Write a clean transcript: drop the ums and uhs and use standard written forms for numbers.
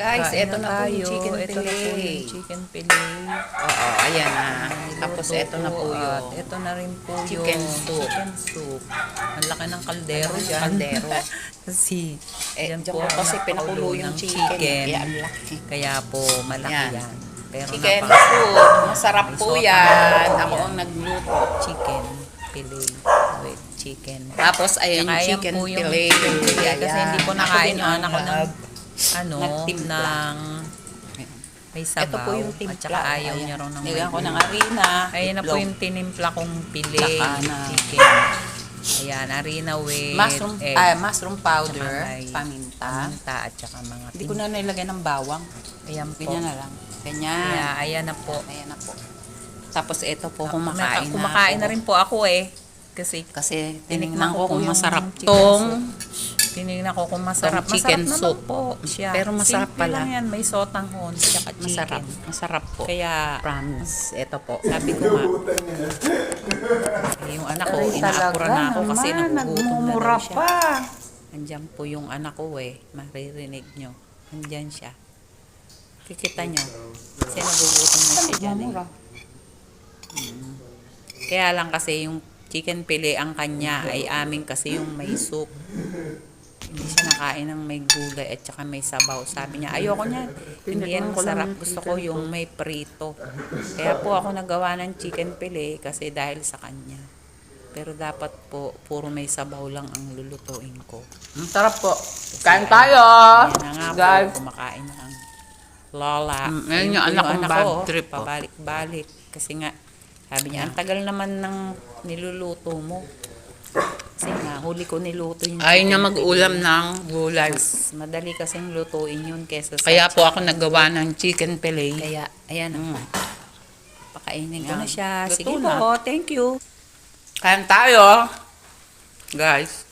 Guys, Kain eto na po yung chicken Ito na po yung fillet. chicken fillet. Oo, ayan na. Tapos Niluto eto na po at yung ito na rin po chicken yung soup. chicken soup. Ang laki ng kaldero Ang dyan. kaldero. Kasi, Diyan po ang kasi pinakulo napakulo yung ng chicken. Kaya ang laki. Kaya po, malaki Yan. yan. Pero Chicken napakasarap. soup. Masarap May po sotang yan. po Ako yan. ang nagluto. Chicken fillet with chicken. Tapos ayun yung Tsaka yan chicken po yung fillet. chicken fillet. Kasi Ayan. hindi ko Ako nakain din yung anak ko ng nagtimpla. ng may sabaw. Ito po yung timpla. At saka ayaw Ayan. niya raw ng Nilagyan ko may ng harina. Ayan na po itlog. yung tinimpla kong fillet Tsaka na chicken. Ayan, harina with egg. Mushroom powder, Tsaka may paminta. paminta at saka mga Hindi ko na nilagay ng bawang. Ayan po. Ganyan na lang. Ganyan. Kaya, ayan na po. Ayan na po. Tapos ito po, kumakain na Kumakain ako. na rin po ako eh. Kasi Tinignan ko kung yung masarap chicken tong tinignan ko kung masarap. Tong chicken Masarap soup. naman po siya. Pero masarap Simple pala. lang yan. May sotanghon tsaka chicken. masarap. Masarap po. Kaya, Promise. Ito po. sabi ko nga, yung anak ko, inaapura na ako kasi nagugutom na daw siya. Andyan po yung anak ko eh. Maririnig nyo. Andyan siya. Kikita nyo. Kasi nagugutom na siya dyan eh. Kaya lang kasi yung chicken fillet ang kanya ay amin kasi yung may soup. Hindi siya nakain ng may gulay at saka may sabaw. Sabi niya, ayoko niyan. Hindi yan masarap. Gusto ko yung may prito. Kaya po ako nagawa ng chicken fillet kasi dahil sa kanya. Pero dapat po, puro may sabaw lang ang lulutuin ko. Masarap po. Kasi Kain tayo. Ayan na nga Guys. po, kumakain na ang lola. Ayun yung po anak kong bad ko, trip, oh. pabalik-balik. Kasi nga, sabi niya, ang tagal naman ng niluluto mo. Kasi nga, huli ko niluto yung Ayaw niya chicken mag-ulam fillet. ng gulay. Mas madali kasing lutuin yun kesa sa Kaya po ako nagawa ng chicken fillet. Kaya, ayan, pakainin ko Yan. na siya. Luto Sige na. po, thank you. Kain tayo. Guys.